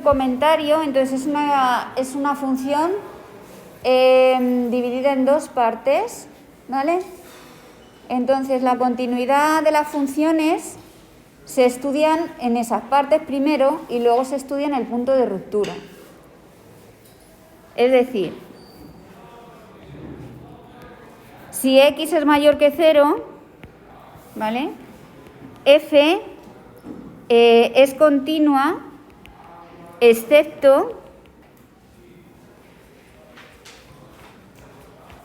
comentario. Entonces es una función dividida en dos partes, ¿vale? Entonces la continuidad de las funciones se estudian en esas partes primero y luego se estudia en el punto de ruptura. Es decir, si x es mayor que 0, ¿vale? F es continua excepto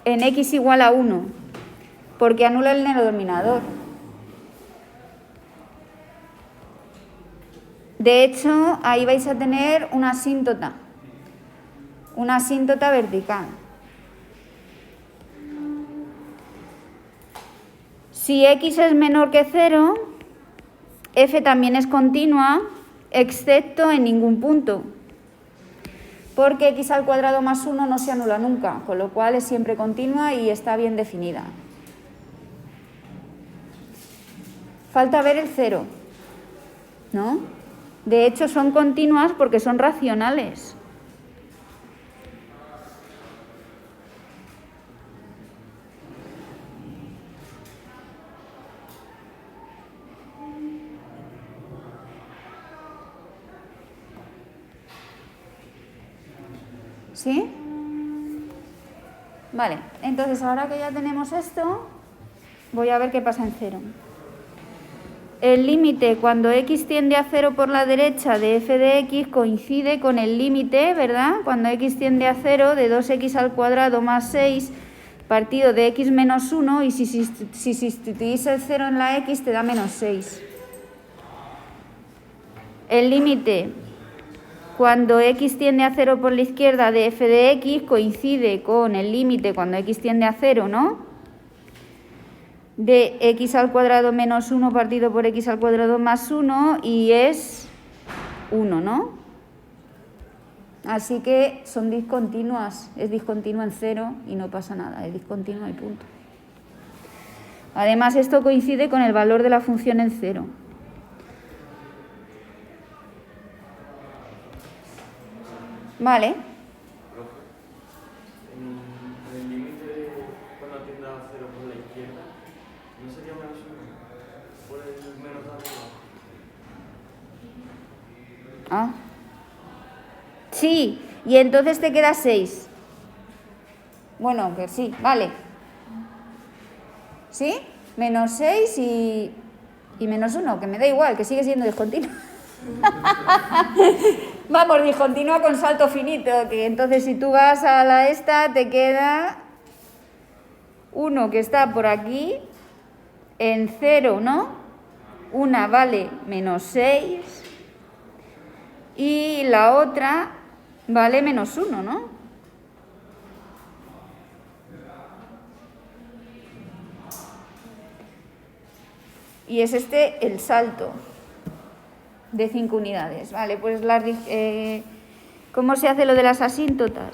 en x igual a 1, porque anula el denominador. De hecho, ahí vais a tener una asíntota vertical. Si x es menor que 0, f también es continua, excepto en ningún punto, porque x al cuadrado más 1 no se anula nunca, con lo cual es siempre continua y está bien definida. Falta ver el 0, ¿no? De hecho, son continuas porque son racionales. ¿Sí? Vale, entonces ahora que ya tenemos esto, voy a ver qué pasa en 0. El límite cuando x tiende a 0 por la derecha de f de x coincide con el límite, ¿verdad? Cuando x tiende a 0 de 2x al cuadrado más 6 partido de x menos 1, y si sustituís el 0 en la x te da menos 6. El límite cuando x tiende a 0 por la izquierda de f de x coincide con el límite cuando x tiende a 0, ¿no? De x al cuadrado menos 1 partido por x al cuadrado más 1 y es 1, ¿no? Así que son discontinuas, es discontinua en 0 y no pasa nada, es discontinua y punto. Además, esto coincide con el valor de la función en 0. Vale. El límite cuando tiende a 0 por la izquierda, ¿no sería menos 1? Por el menos de arriba. Ah. Sí, y entonces te queda 6. Bueno, que sí, vale. ¿Sí? Menos 6 y menos 1, que me da igual, que sigue siendo discontinua. Vamos, discontinua con salto finito, que entonces si tú vas a la esta te queda 1 que está por aquí en 0, ¿no? Una vale menos 6 y la otra vale menos 1, ¿no? Y es este el salto de 5 unidades. Vale, pues ¿cómo se hace lo de las asíntotas?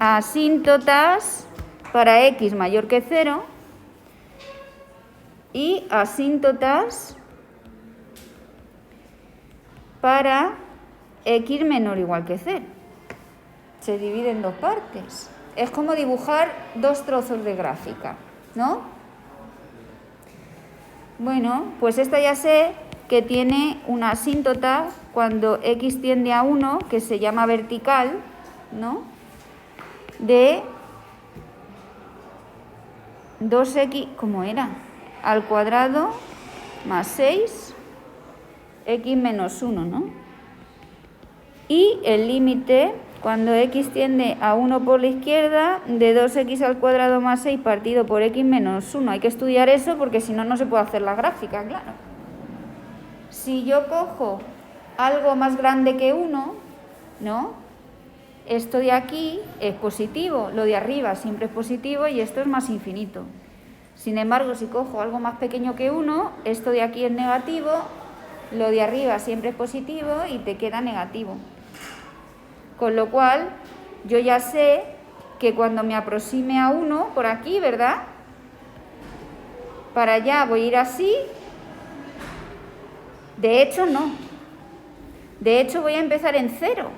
Asíntotas para x mayor que 0 y asíntotas para x menor o igual que 0. Se divide en dos partes. Es como dibujar dos trozos de gráfica, ¿no? Bueno, pues esta ya sé que tiene una asíntota cuando x tiende a 1, que se llama vertical, ¿no? De 2x, ¿cómo era? Al cuadrado más 6, x menos 1, ¿no? Y el límite cuando x tiende a 1 por la izquierda de 2x al cuadrado más 6 partido por x menos 1. Hay que estudiar eso porque si no, no se puede hacer la gráfica, claro. Si yo cojo algo más grande que 1, ¿no? Esto de aquí es positivo, lo de arriba siempre es positivo y esto es más infinito. Sin embargo, si cojo algo más pequeño que 1, esto de aquí es negativo, lo de arriba siempre es positivo y te queda negativo. Con lo cual, yo ya sé que cuando me aproxime a 1, por aquí, ¿verdad? Para allá voy a ir así. De hecho, no. De hecho, voy a empezar en 0.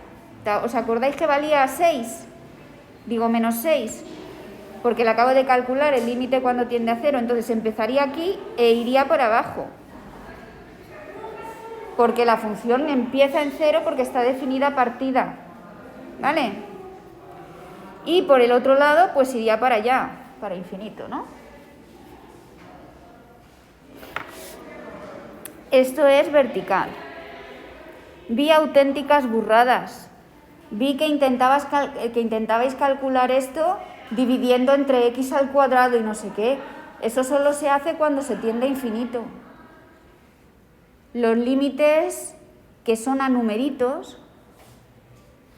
¿Os acordáis que valía 6? Digo, menos 6. Porque le acabo de calcular el límite cuando tiende a 0. Entonces empezaría aquí e iría por abajo. Porque la función empieza en 0 porque está definida partida. ¿Vale? Y por el otro lado, pues iría para allá, para infinito, ¿no? Esto es vertical. Vi auténticas burradas. Vi que intentabais calcular esto dividiendo entre x al cuadrado y no sé qué. Eso solo se hace cuando se tiende a infinito. Los límites que son a numeritos,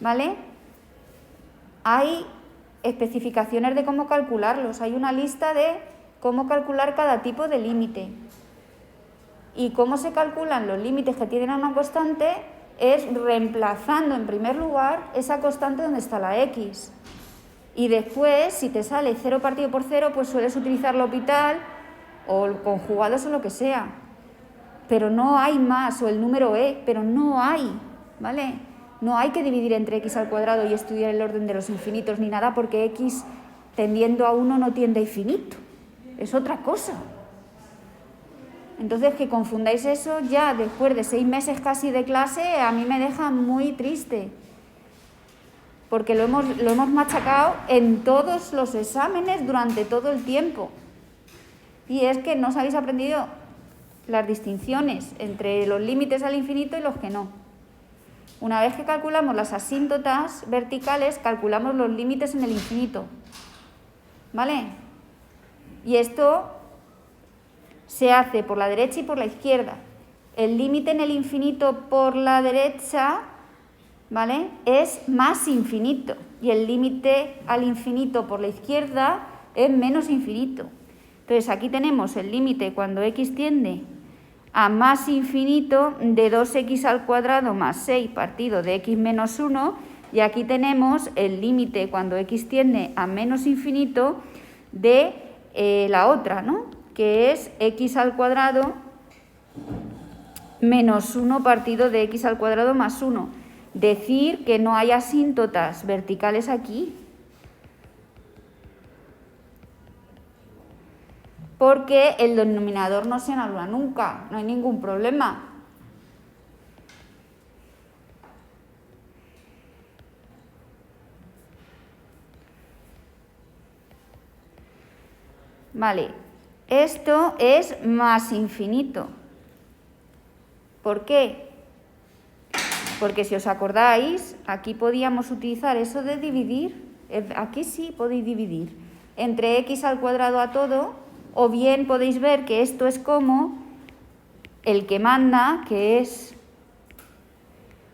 ¿vale? Hay especificaciones de cómo calcularlos. Hay una lista de cómo calcular cada tipo de límite. Y cómo se calculan los límites que tienen a una constante es reemplazando en primer lugar esa constante donde está la x. Y después, si te sale 0 partido por 0, pues sueles utilizar L'Hopital o conjugados o lo que sea. Pero no hay más, o el número e, pero no hay, ¿vale? No hay que dividir entre x al cuadrado y estudiar el orden de los infinitos ni nada, porque x tendiendo a 1 no tiende a infinito. Es otra cosa. Entonces, que confundáis eso ya después de 6 meses casi de clase, a mí me deja muy triste. Porque lo hemos machacado en todos los exámenes durante todo el tiempo. Y es que no os habéis aprendido las distinciones entre los límites al infinito y los que no. Una vez que calculamos las asíntotas verticales, calculamos los límites en el infinito. ¿Vale? Y esto se hace por la derecha y por la izquierda. El límite en el infinito por la derecha, ¿vale?, es más infinito. Y el límite al infinito por la izquierda es menos infinito. Entonces aquí tenemos el límite cuando x tiende a más infinito de 2x al cuadrado más 6 partido de x menos 1. Y aquí tenemos el límite cuando x tiende a menos infinito de la otra, ¿no?, que es x al cuadrado menos 1 partido de x al cuadrado más 1. Decir que no hay asíntotas verticales aquí. Porque el denominador no se anula nunca, no hay ningún problema. Vale, esto es más infinito. ¿Por qué? Porque si os acordáis, aquí podíamos utilizar eso de dividir. Aquí sí podéis dividir entre x al cuadrado a todo, o bien podéis ver que esto es como el que manda, que es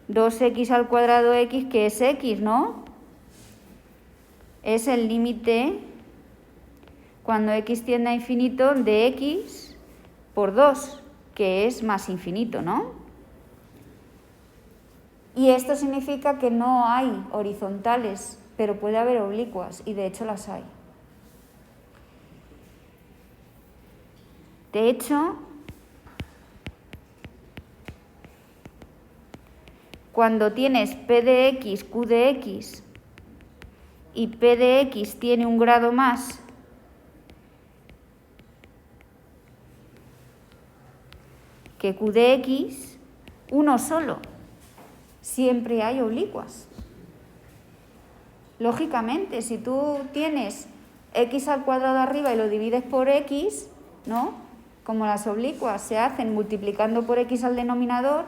2x al cuadrado x, que es x, ¿no? Es el límite cuando x tiende a infinito de x por 2, que es más infinito, ¿no? Y esto significa que no hay horizontales, pero puede haber oblicuas, y de hecho las hay. De hecho, cuando tienes p de x, q de x, y p de x tiene un grado más que q de x, uno solo, siempre hay oblicuas. Lógicamente, si tú tienes x al cuadrado arriba y lo divides por x, ¿no?, como las oblicuas se hacen multiplicando por x al denominador,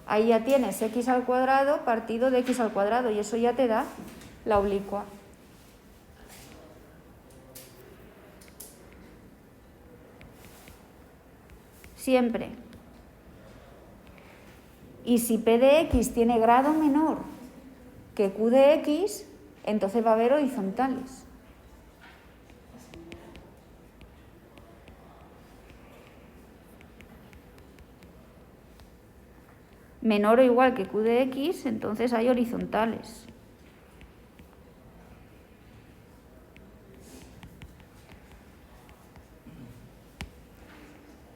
ahí ya tienes x al cuadrado partido de x al cuadrado, y eso ya te da la oblicua. Siempre. Y si p de x tiene grado menor que q de x, entonces va a haber horizontales. Menor o igual que q de x, entonces hay horizontales.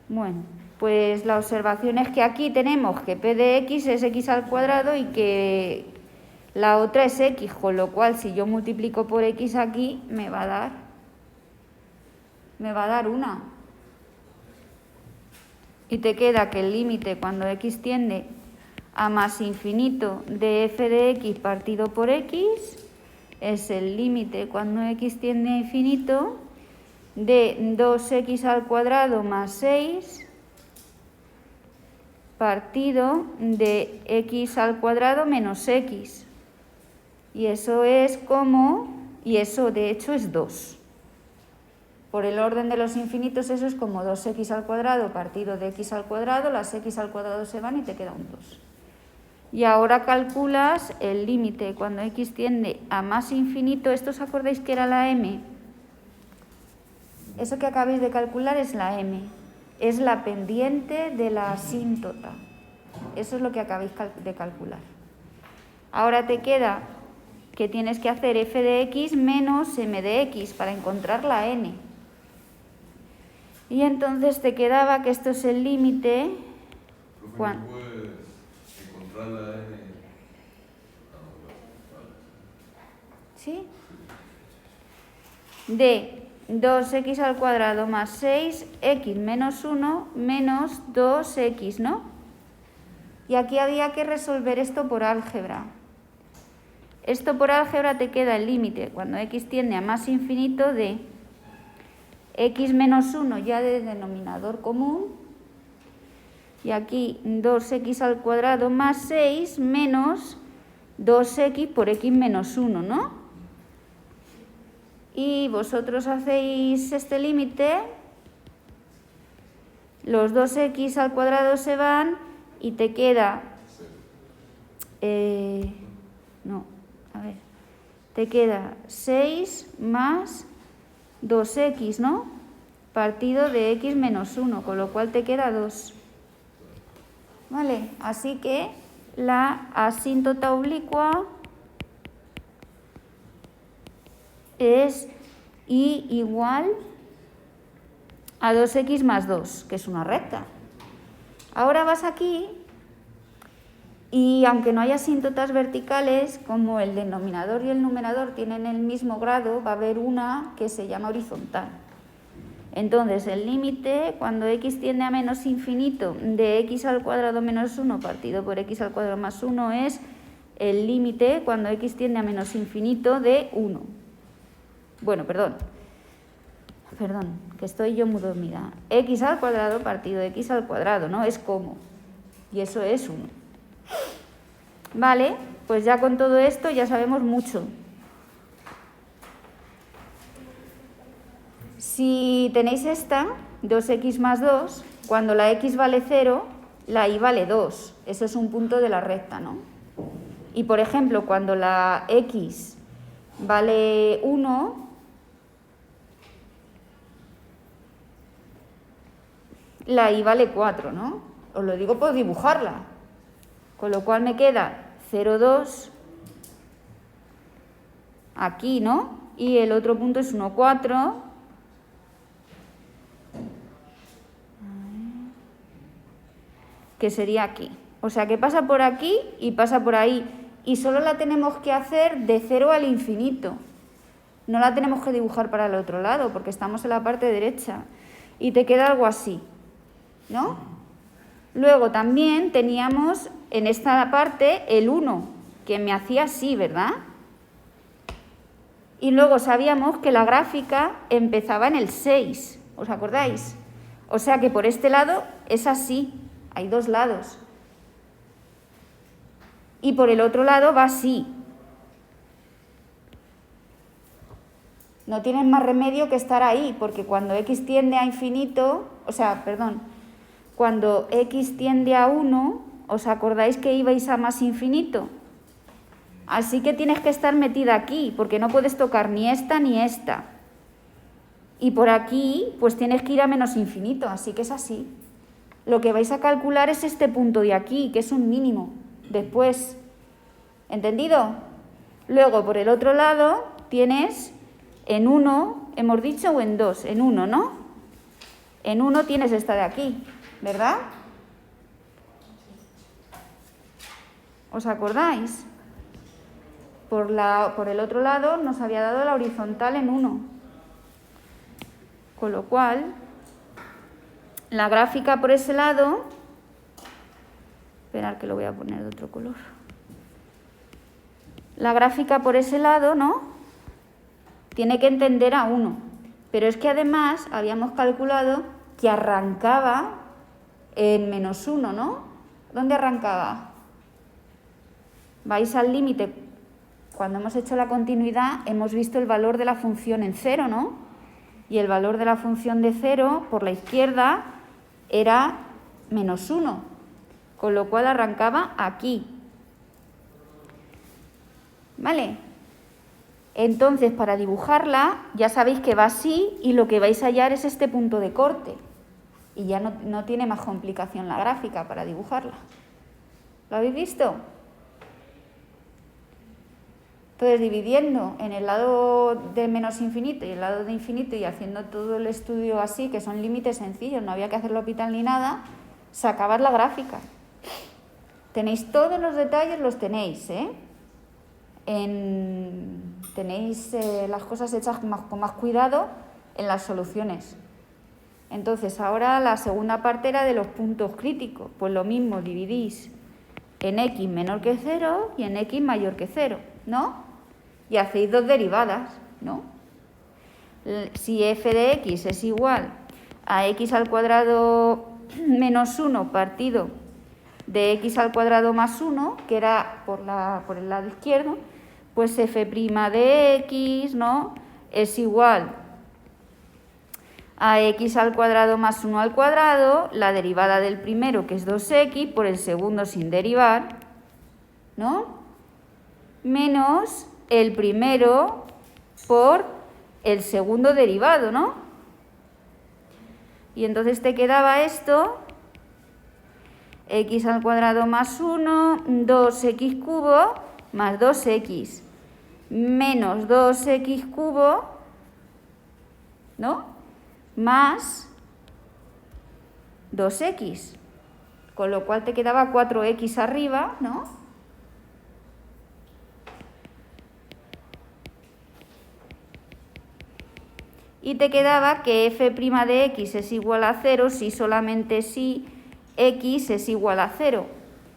Bueno. Pues la observación es que aquí tenemos que p de x es x al cuadrado y que la otra es x, con lo cual si yo multiplico por x aquí me va a dar 1. Y te queda que el límite cuando x tiende a más infinito de f de x partido por x es el límite cuando x tiende a infinito de 2x al cuadrado más 6 partido de x al cuadrado menos x. Y eso es y eso de hecho es 2. Por el orden de los infinitos eso es como 2x al cuadrado partido de x al cuadrado, las x al cuadrado se van y te queda un 2. Y ahora calculas el límite cuando x tiende a más infinito. ¿Esto os acordáis que era la m? Eso que acabáis de calcular es la m. Es la pendiente de la asíntota. Eso es lo que acabáis de calcular. Ahora te queda que tienes que hacer f de x menos m de x para encontrar la n. Y entonces te quedaba que esto es el límite. ¿Puedes encontrar la n? ¿Sí? De 2x al cuadrado más 6, x menos 1 menos 2x, ¿no? Y aquí había que resolver esto por álgebra. Esto por álgebra te queda el límite cuando x tiende a más infinito de x menos 1 ya de denominador común. Y aquí 2x al cuadrado más 6 menos 2x por x menos 1, ¿no? Y vosotros hacéis este límite, los 2x al cuadrado se van y te queda, te queda 6 más 2x, ¿no? Partido de x menos 1, con lo cual te queda 2. ¿Vale? Así que la asíntota oblicua es y igual a 2x más 2, que es una recta. Ahora vas aquí y aunque no haya asíntotas verticales, como el denominador y el numerador tienen el mismo grado, va a haber una que se llama horizontal. Entonces el límite cuando x tiende a menos infinito de x al cuadrado menos 1 partido por x al cuadrado más 1 es el límite cuando x tiende a menos infinito de 1. Bueno, perdón, que estoy yo muy dormida. X al cuadrado partido de x al cuadrado, ¿no? Es como. Y eso es 1. Vale, pues ya con todo esto ya sabemos mucho. Si tenéis esta, 2x más 2, cuando la x vale 0, la y vale 2. Eso es un punto de la recta, ¿no? Y por ejemplo, cuando la x vale 1, la y vale 4, ¿no? Os lo digo por dibujarla. Con lo cual me queda 0, 2 aquí, ¿no? Y el otro punto es 1, 4. Que sería aquí. O sea que pasa por aquí y pasa por ahí. Y solo la tenemos que hacer de 0 al infinito. No la tenemos que dibujar para el otro lado porque estamos en la parte derecha. Y te queda algo así, ¿no? Luego también teníamos en esta parte el 1, que me hacía así, ¿verdad? Y luego sabíamos que la gráfica empezaba en el 6, ¿os acordáis? O sea que por este lado es así, hay dos lados. Y por el otro lado va así. No tienes más remedio que estar ahí, porque cuando x tiende a infinito, cuando x tiende a 1, ¿os acordáis que ibais a más infinito? Así que tienes que estar metida aquí, porque no puedes tocar ni esta ni esta. Y por aquí, pues tienes que ir a menos infinito, así que es así. Lo que vais a calcular es este punto de aquí, que es un mínimo. Después, ¿entendido? Luego, por el otro lado, tienes en 1, hemos dicho, o en 2, en 1, ¿no? En 1 tienes esta de aquí. ¿verdad? ¿Os acordáis? Por el otro lado nos había dado la horizontal en 1. Con lo cual, la gráfica por ese lado... Esperad que lo voy a poner de otro color. La gráfica por ese lado, ¿no? Tiene que entender a 1. Pero es que además habíamos calculado que arrancaba en -1, ¿no? ¿Dónde arrancaba? Vais al límite. Cuando hemos hecho la continuidad, hemos visto el valor de la función en 0, ¿no? Y el valor de la función de 0 por la izquierda era -1, con lo cual arrancaba aquí. ¿Vale? Entonces, para dibujarla, ya sabéis que va así y lo que vais a hallar es este punto de corte. Y ya no tiene más complicación la gráfica para dibujarla. ¿Lo habéis visto? Entonces, dividiendo en el lado de menos infinito y el lado de infinito y haciendo todo el estudio así, que son límites sencillos, no había que hacerlo hospital ni nada, sacabas la gráfica. Tenéis todos los detalles, los tenéis, ¿eh? Tenéis las cosas hechas con más cuidado en las soluciones. Entonces, ahora la segunda parte era de los puntos críticos. Pues lo mismo, dividís en x menor que 0 y en x mayor que 0, ¿no? Y hacéis dos derivadas, ¿no? Si f de x es igual a x al cuadrado menos 1 partido de x al cuadrado más 1, que era por el lado izquierdo, pues f' de x, ¿no?, es igual a x al cuadrado más 1 al cuadrado, la derivada del primero, que es 2x, por el segundo sin derivar, ¿no?, menos el primero por el segundo derivado, ¿no? Y entonces te quedaba esto, x al cuadrado más 1, 2x cubo más 2x menos 2x cubo, ¿no?, más 2x, con lo cual te quedaba 4x arriba, ¿no? Y te quedaba que f' de x es igual a 0 si solamente si x es igual a 0.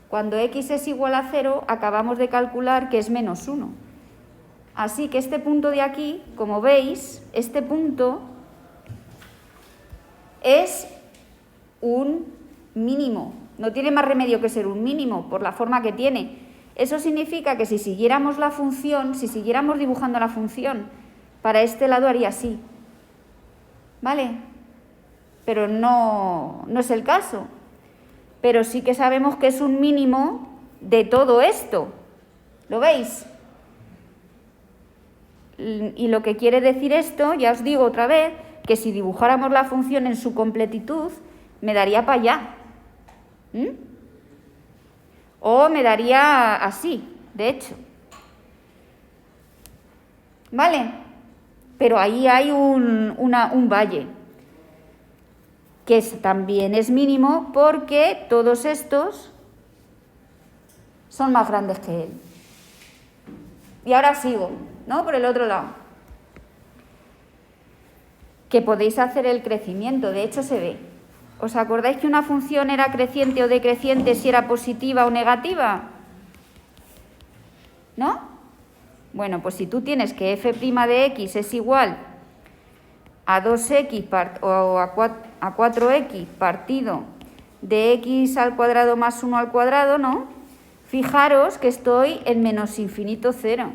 Cuando x es igual a 0, acabamos de calcular que es menos 1. Así que este punto de aquí, como veis, este punto es un mínimo. No tiene más remedio que ser un mínimo por la forma que tiene. Eso significa que si siguiéramos la función, si siguiéramos dibujando la función, para este lado haría así. ¿Vale? Pero no es el caso. Pero sí que sabemos que es un mínimo de todo esto. ¿Lo veis? Y lo que quiere decir esto, ya os digo otra vez, que si dibujáramos la función en su completitud, me daría para allá. O me daría así, de hecho. ¿Vale? Pero ahí hay un valle, que también es mínimo porque todos estos son más grandes que él. Y ahora sigo, ¿no?, por el otro lado. Que podéis hacer el crecimiento, de hecho se ve. ¿Os acordáis que una función era creciente o decreciente si era positiva o negativa? ¿No? Bueno, pues si tú tienes que f' de x es igual a 2x o a 4x partido de x al cuadrado más 1 al cuadrado, ¿no? Fijaros que estoy en menos infinito 0.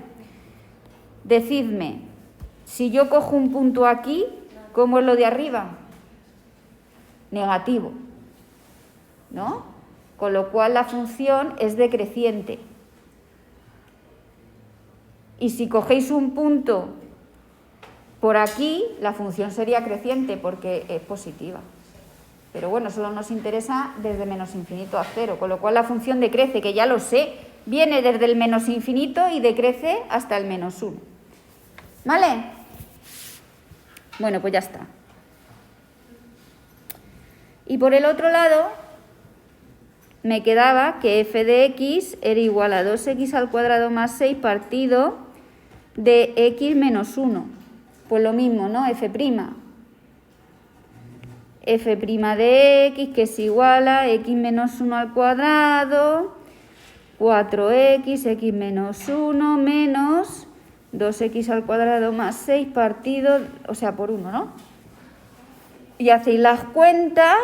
Decidme, si yo cojo un punto aquí, ¿cómo es lo de arriba? Negativo, ¿no? Con lo cual la función es decreciente. Y si cogéis un punto por aquí, la función sería creciente porque es positiva. Pero bueno, solo nos interesa desde menos infinito a 0, con lo cual la función decrece, que ya lo sé, viene desde el menos infinito y decrece hasta el menos 1. ¿Vale? Bueno, pues ya está. Y por el otro lado, me quedaba que f de x era igual a 2x al cuadrado más 6 partido de x menos 1. Pues lo mismo, ¿no? f'. F' de x, que es igual a x menos 1 al cuadrado, 4x, x menos 1, menos 2x al cuadrado más 6 partido, o sea, por 1, ¿no? Y hacéis las cuentas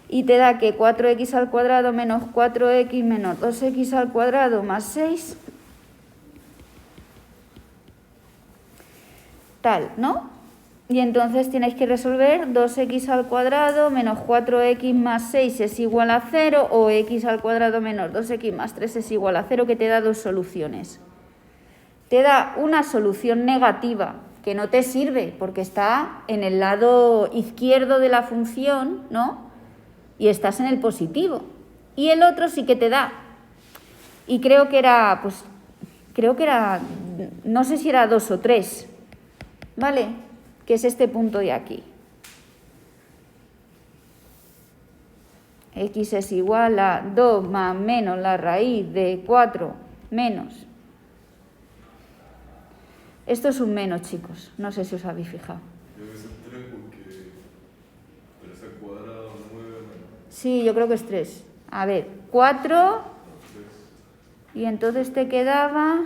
y te da que 4x al cuadrado menos 4x menos 2x al cuadrado más 6, tal, ¿no? Y entonces tenéis que resolver 2x al cuadrado menos 4x más 6 es igual a 0 o x al cuadrado menos 2x más 3 es igual a 0, que te da dos soluciones. Te da una solución negativa que no te sirve porque está en el lado izquierdo de la función, ¿no? Y estás en el positivo. Y el otro sí que te da. Y creo que era, no sé si era 2 o 3, ¿vale? Que es este punto de aquí. X es igual a 2 más menos la raíz de 4 menos. Esto es un menos, chicos. No sé si os habéis fijado. Debe ser 3 porque 3 al cuadrado, 9 menos. Sí, yo creo que es 3. A ver, 4 y entonces te quedaba...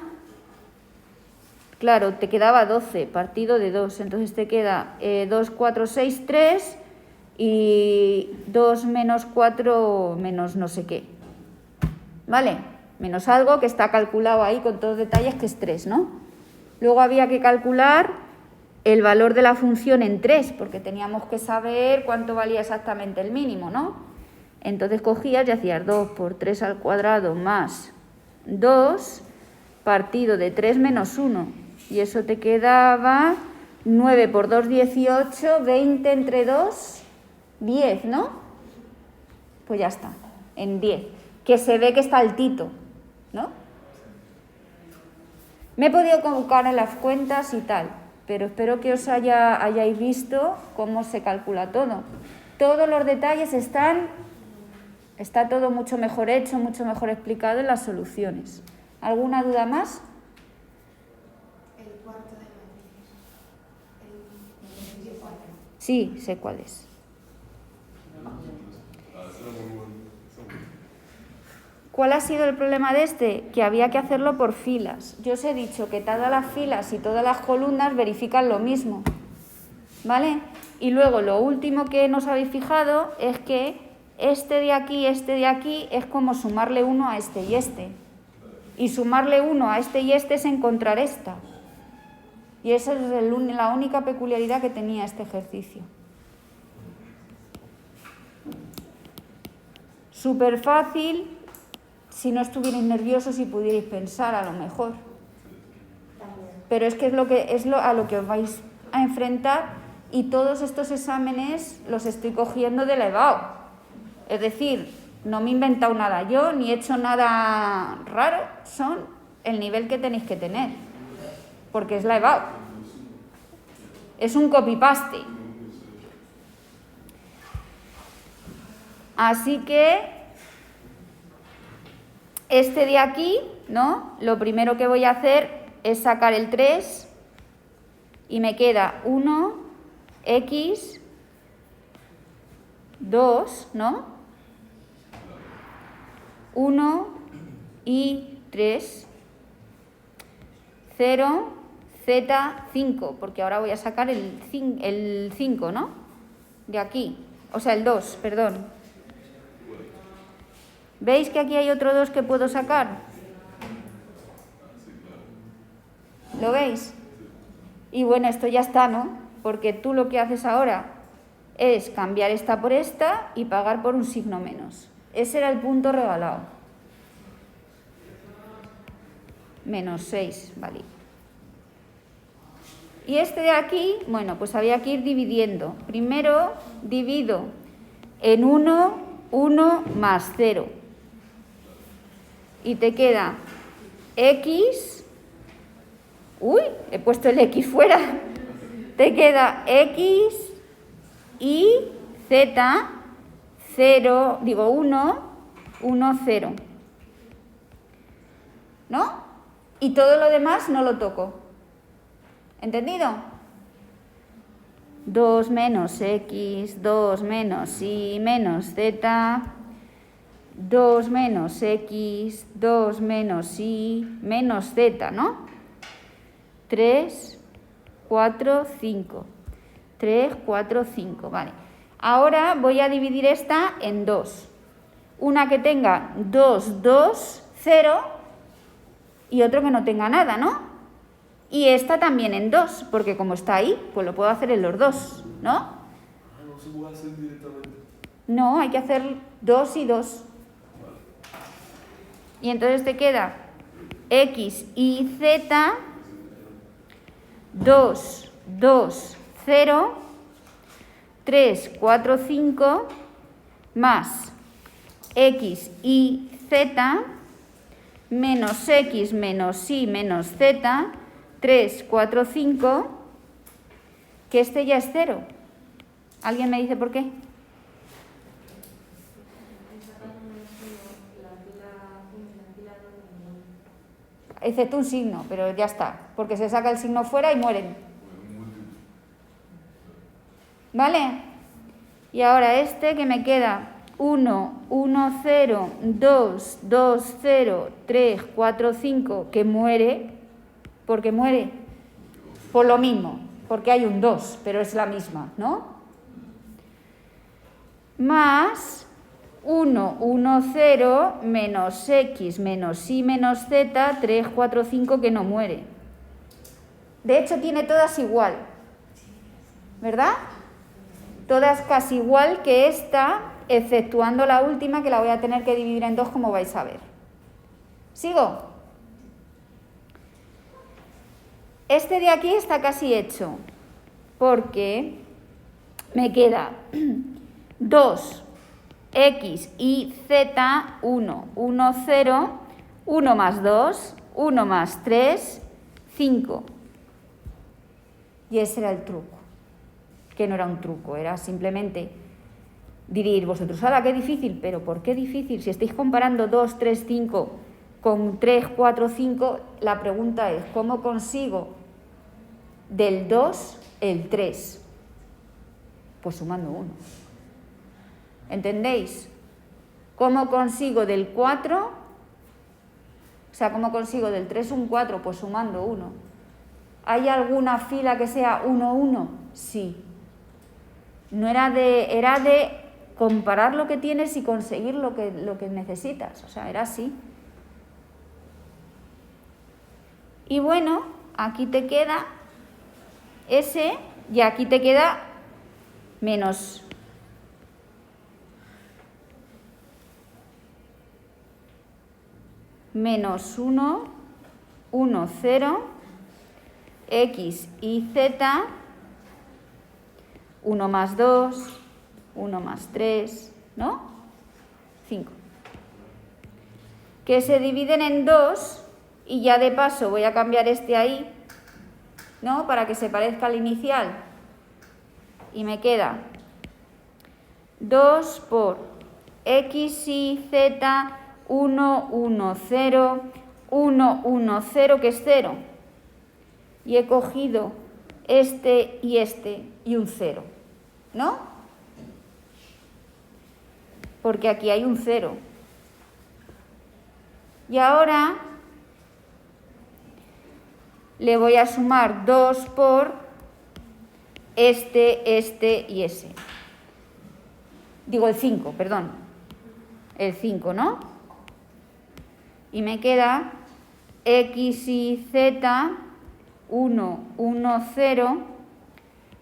Claro, te quedaba 12, partido de 2. Entonces te queda 2, 4, 6, 3 y 2 menos 4 menos no sé qué. ¿Vale? Menos algo que está calculado ahí con todos los detalles, que es 3, ¿no? Luego había que calcular el valor de la función en 3, porque teníamos que saber cuánto valía exactamente el mínimo, ¿no? Entonces cogías y hacías 2 por 3 al cuadrado más 2 partido de 3 menos 1. Y eso te quedaba 9 por 2, 18, 20 entre 2, 10, ¿no? Pues ya está, en 10. Que se ve que está altito, ¿no? Me he podido convocar en las cuentas y tal, pero espero que os hayáis visto cómo se calcula todo. Todos los detalles está todo mucho mejor hecho, mucho mejor explicado en las soluciones. ¿Alguna duda más? El cuarto de matriz. El 4. Sí, sé cuál es. ¿Cuál ha sido el problema de este? Que había que hacerlo por filas. Yo os he dicho que todas las filas y todas las columnas verifican lo mismo, ¿vale? Y luego lo último que nos habéis fijado es que este de aquí es como sumarle 1 a este y este. Y sumarle 1 a este y este es encontrar esta. Y esa es la única peculiaridad que tenía este ejercicio. Súper fácil si no estuvierais nerviosos y pudierais pensar, a lo mejor. Pero es que es a lo que os vais a enfrentar, y todos estos exámenes los estoy cogiendo de la EBAU. Es decir, no me he inventado nada yo, ni he hecho nada raro, son el nivel que tenéis que tener, porque es la EBAU. Es un copy-paste. Así que este de aquí, ¿no? Lo primero que voy a hacer es sacar el 3 y me queda 1, x, 2, ¿no? 1 y 3, 0, z, 5, porque ahora voy a sacar el 5, ¿no? De aquí, o sea, el 2, perdón. ¿Veis que aquí hay otro 2 que puedo sacar? ¿Lo veis? Y bueno, esto ya está, ¿no? Porque tú lo que haces ahora es cambiar esta por esta y pagar por un signo menos. Ese era el punto regalado. Menos 6, vale. Y este de aquí, bueno, pues había que ir dividiendo. Primero divido en 1, 1 más 0. Y te queda x, uy, he puesto el x fuera, te queda x y z 0, digo 1, 1, 0. ¿No? Y todo lo demás no lo toco. ¿Entendido? 2 menos x, 2 menos y menos z, 2 menos x, 2 menos y menos z, ¿no? 3, 4, 5. 3, 4, 5, vale. Ahora voy a dividir esta en dos. Una que tenga 2, 2, 0 y otro que no tenga nada, ¿no? Y esta también en 2, porque como está ahí, pues lo puedo hacer en los dos, ¿no? Ah, no se puede hacer directamente. No, hay que hacer 2 y 2. Vale. Y entonces te queda x y z, 2, 2, 0, 3, 4, 5, más x y z, menos x, menos y, menos z, 3, 4, 5, que este ya es 0. ¿Alguien me dice por qué? Excepto un signo, pero ya está, porque se saca el signo fuera y mueren. ¿Vale? Y ahora este que me queda 1, 1, 0, 2, 2, 0, 3, 4, 5, que muere. ¿Por qué muere? Por lo mismo, porque hay un 2, pero es la misma, ¿no? Más 1, 1, 0, menos x, menos y, menos z, 3, 4, 5, que no muere. De hecho, tiene todas igual, ¿verdad? Todas casi igual que esta, exceptuando la última, que la voy a tener que dividir en dos, como vais a ver. ¿Sigo? Este de aquí está casi hecho, porque me queda 2, x y z, 1, 1, 0, 1 más 2, 1 más 3, 5. Y ese era el truco, que no era un truco, era simplemente, diréis vosotros, ¡hala, qué difícil! Pero ¿por qué difícil? Si estáis comparando 2, 3, 5 con 3, 4, 5, la pregunta es, ¿cómo consigo del 2 el 3? Pues sumando 1. ¿Entendéis? ¿Cómo consigo del 4? O sea, ¿cómo consigo del 3 un 4? Pues sumando 1. ¿Hay alguna fila que sea 1, 1? Sí. No era de comparar lo que tienes y conseguir lo que necesitas. O sea, era así. Y bueno, aquí te queda ese y aquí te queda menos 1, 1, 0, x y z, 1 más 2, 1 más 3, ¿no? 5. Que se dividen en 2 y ya de paso voy a cambiar este ahí, ¿no? Para que se parezca al inicial. Y me queda 2 por x y z, 1, 1, 0, 1, 1, 0, que es 0. Y he cogido este y un 0, ¿no? Porque aquí hay un 0. Y ahora le voy a sumar 2 por este y ese. Digo el 5, perdón. El 5, ¿no? Y me queda x y z, 1, 1, 0,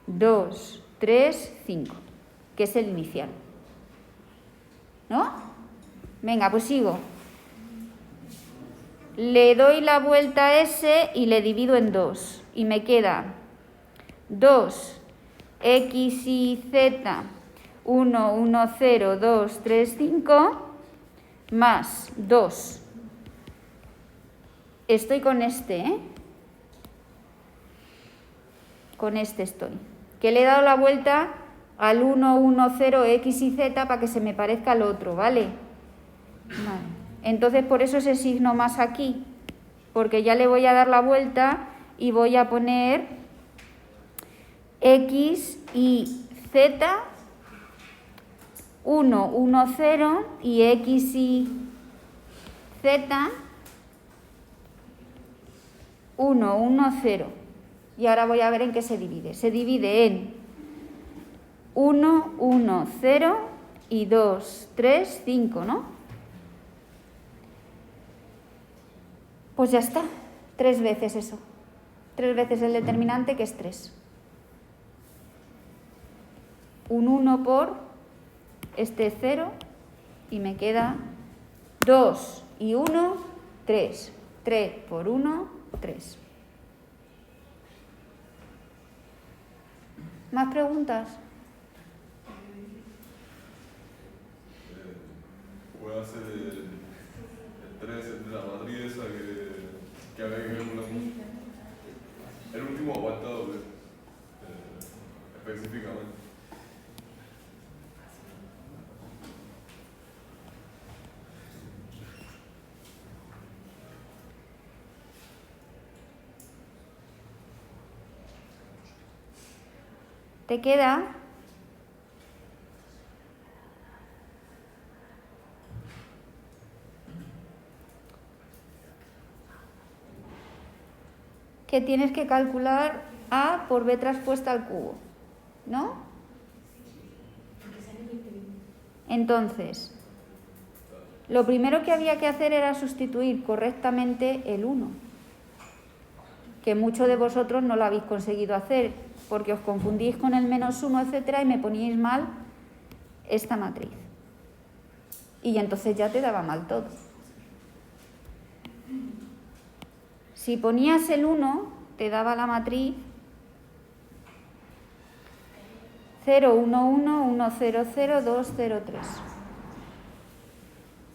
2, 3, 5, que es el inicial. ¿No? Venga, pues sigo. Le doy la vuelta a ese y le divido en 2. Y me queda 2, x y z, 1, 1, 0, 2, 3, 5, más 2. Estoy con este, ¿eh? Con este estoy. Que le he dado la vuelta al 1, 1, 0, x y z para que se me parezca al otro, ¿vale? Vale. Entonces por eso ese signo más aquí, porque ya le voy a dar la vuelta y voy a poner x y z, 1, 1, 0 y x y z, 1, 1, 0. Y ahora voy a ver en qué se divide. Se divide en 1, 1, 0 y 2, 3, 5, ¿no? Pues ya está. 3 veces eso. 3 veces el determinante, que es 3. Un 1 por este 0 y me queda 2 y 1, 3. 3 por 1, 3. ¿Más preguntas? Puede hacer el 3 de la matriz esa que había que calcular. El último apartado específicamente. ¿Te queda? Que tienes que calcular A por B traspuesta al cubo, ¿no? Entonces, lo primero que había que hacer era sustituir correctamente el 1, que muchos de vosotros no lo habéis conseguido hacer, porque os confundís con el menos 1, etcétera, y me poníais mal esta matriz. Y entonces ya te daba mal todo. Si ponías el 1, te daba la matriz 0, 1, 1, 1, 0, 0, 2, 0, 3.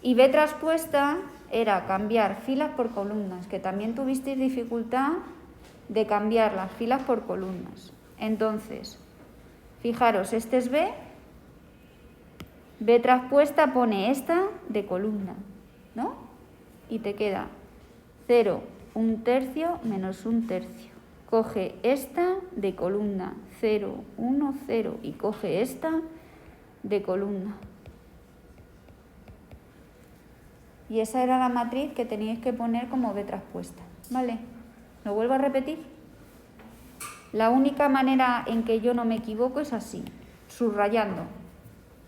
Y B traspuesta era cambiar filas por columnas, que también tuvisteis dificultad de cambiar las filas por columnas. Entonces, fijaros, este es B. B traspuesta pone esta de columna, ¿no? Y te queda 0, 1 tercio menos 1 tercio. Coge esta de columna, 0, 1, 0, y coge esta de columna. Y esa era la matriz que teníais que poner como B traspuesta, ¿vale? ¿Lo vuelvo a repetir? La única manera en que yo no me equivoco es así, subrayando,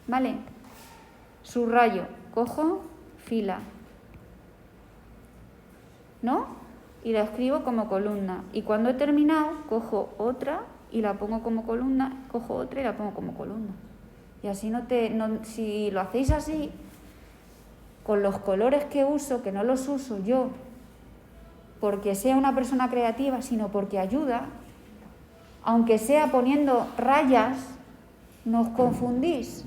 ¿vale? Subrayo, cojo fila, ¿no? Y la escribo como columna. Y cuando he terminado, cojo otra y la pongo como columna, cojo otra y la pongo como columna. Y así si lo hacéis así, con los colores que uso, que no los uso yo porque sea una persona creativa, sino porque ayuda, aunque sea poniendo rayas, no os confundís.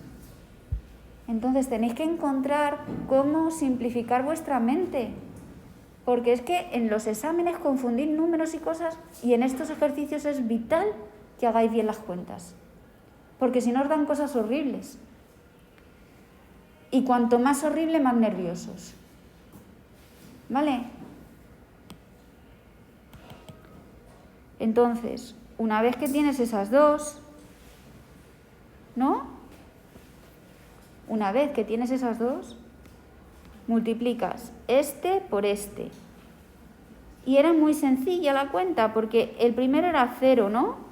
Entonces tenéis que encontrar cómo simplificar vuestra mente, porque es que en los exámenes confundís números y cosas, y en estos ejercicios es vital que hagáis bien las cuentas, porque si no os dan cosas horribles. Y cuanto más horrible, más nerviosos. ¿Vale? Entonces, una vez que tienes esas dos, ¿no? Una vez que tienes esas dos, multiplicas este por este. Y era muy sencilla la cuenta, porque el primero era 0, ¿no?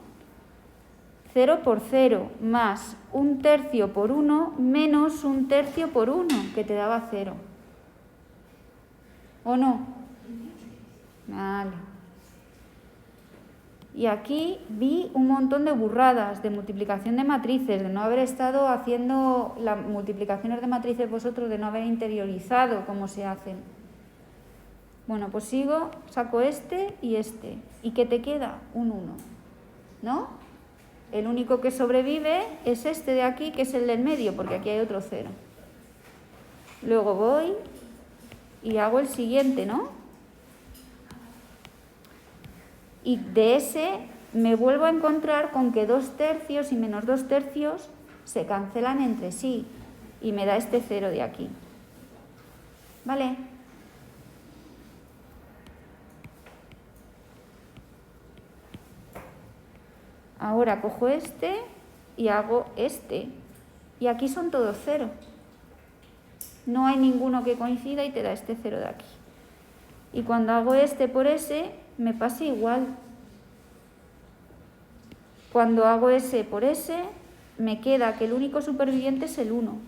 0 por 0, más 1 tercio por 1, menos 1 tercio por 1, que te daba 0. ¿O no? Vale. Y aquí vi un montón de burradas, de multiplicación de matrices, de no haber estado haciendo las multiplicaciones de matrices vosotros, de no haber interiorizado cómo se hacen. Bueno, pues sigo, saco este y este. ¿Y qué te queda? Un 1, ¿no? El único que sobrevive es este de aquí, que es el del medio, porque aquí hay otro 0. Luego voy y hago el siguiente, ¿no? Y de ese me vuelvo a encontrar con que 2/3 y menos 2/3 se cancelan entre sí y me da este 0 de aquí. ¿Vale? Ahora cojo este y hago este. Y aquí son todos 0. No hay ninguno que coincida y te da este 0 de aquí. Y cuando hago este por ese, me pasa igual. Cuando hago ese por ese, me queda que el único superviviente es el 1.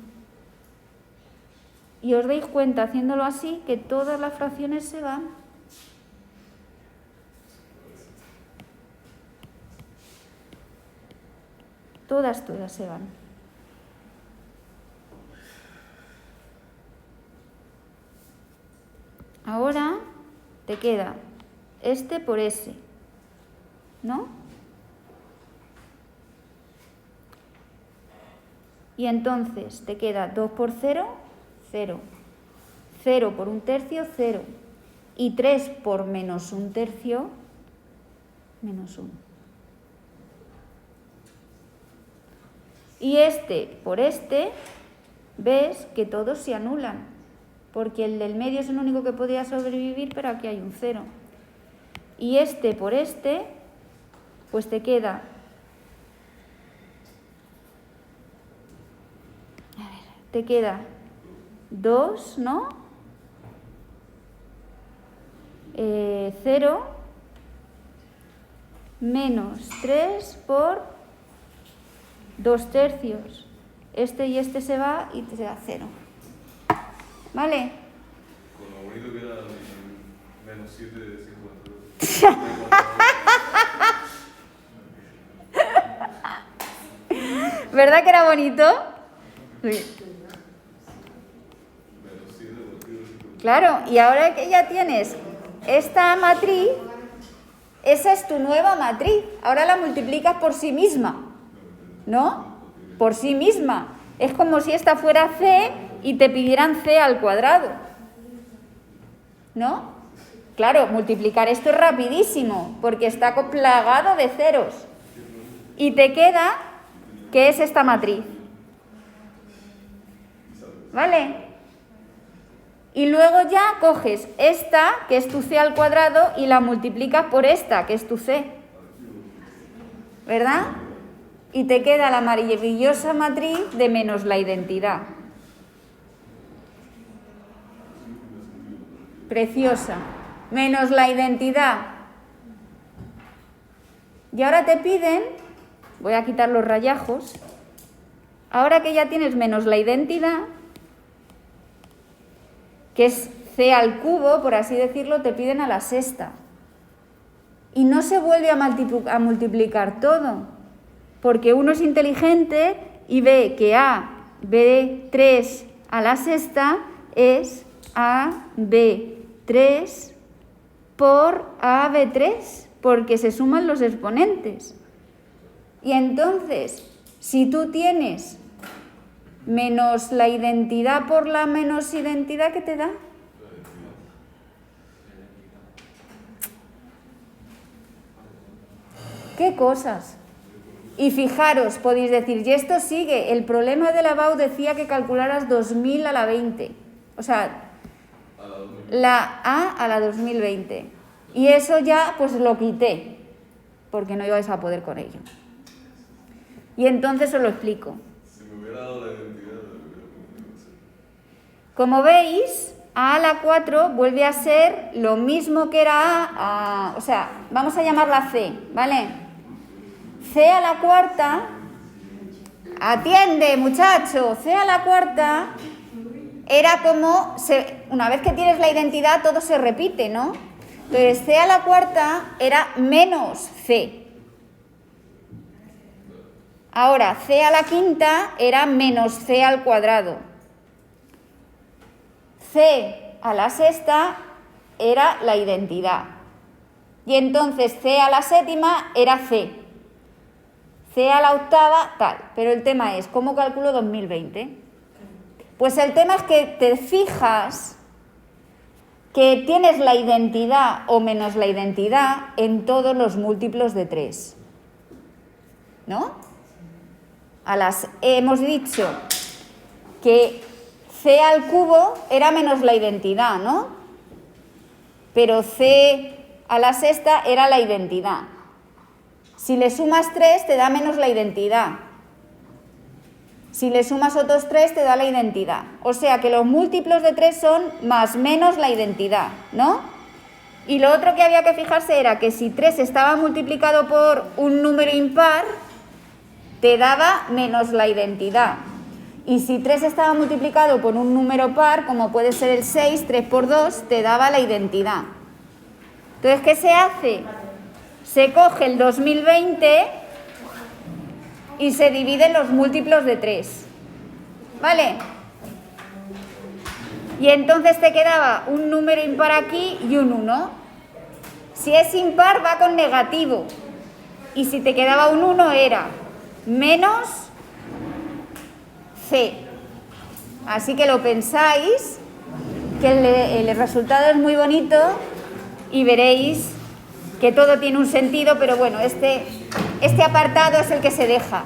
Y os dais cuenta, haciéndolo así, que todas las fracciones se van. Todas se van. Ahora te queda este por ese, ¿no? Y entonces te queda 2 por 0, 0. 0 por 1/3, 0. Y 3 por menos 1/3, menos 1. Y este por este, ves que todos se anulan, porque el del medio es el único que podía sobrevivir, pero aquí hay un 0. Y este por este, pues te queda... Te queda 2, ¿no? 0 menos 3 por 2/3. Este y este se va y te da 0. ¿Vale? Con lo bonito que era menos 7 de 52. ¿Verdad que era bonito? Sí. Claro, y ahora que ya tienes esta matriz, esa es tu nueva matriz. Ahora la multiplicas por sí misma, ¿no? Por sí misma. Es como si esta fuera C y te pidieran C al cuadrado, ¿no? Claro, multiplicar esto es rapidísimo, porque está plagado de ceros. Y te queda que es esta matriz. ¿Vale? Y luego ya coges esta, que es tu C al cuadrado, y la multiplicas por esta, que es tu C. ¿Verdad? Y te queda la maravillosa matriz de menos la identidad. Preciosa. Menos la identidad. Y ahora te piden, voy a quitar los rayajos, ahora que ya tienes menos la identidad, que es C al cubo, por así decirlo, te piden a la sexta. Y no se vuelve a multiplicar todo, porque uno es inteligente y ve que AB3 a la sexta es AB3 por AB3, porque se suman los exponentes. Y entonces, si tú tienes menos la identidad por la menos identidad, ¿qué te da? ¿Qué cosas? Y fijaros, podéis decir, y esto sigue, el problema de la BAU decía que calcularas 2000 a la 20, o sea, la A a la 2020. Y eso ya pues lo quité, porque no ibais a poder con ello. Y entonces os lo explico. Si me hubiera dado la identidad, Como veis, A a la 4 vuelve a ser lo mismo que era o sea, vamos a llamarla C, ¿vale? C a la cuarta, atiende muchacho, C a la cuarta era como, una vez que tienes la identidad todo se repite, ¿no? Entonces C a la cuarta era menos C. Ahora C a la quinta era menos C al cuadrado. C a la sexta era la identidad. Y entonces C a la séptima era C. C a la octava, tal. Pero el tema es, ¿cómo calculo 2020? Pues el tema es que te fijas que tienes la identidad o menos la identidad en todos los múltiplos de 3. ¿No? Hemos dicho que c al cubo era menos la identidad, ¿no? Pero c a la sexta era la identidad. Si le sumas 3 te da menos la identidad. Si le sumas otros 3 te da la identidad. O sea que los múltiplos de 3 son más menos la identidad, ¿no? Y lo otro que había que fijarse era que si 3 estaba multiplicado por un número impar, te daba menos la identidad. Y si 3 estaba multiplicado por un número par, como puede ser el 6, 3 por 2, te daba la identidad. Entonces, ¿qué se hace? Se coge el 2020 y se dividen los múltiplos de 3. ¿Vale? Y entonces te quedaba un número impar aquí y un 1. Si es impar va con negativo. Y si te quedaba un 1 era menos c. Así que lo pensáis, que el resultado es muy bonito y veréis que todo tiene un sentido, pero bueno, este apartado es el que se deja.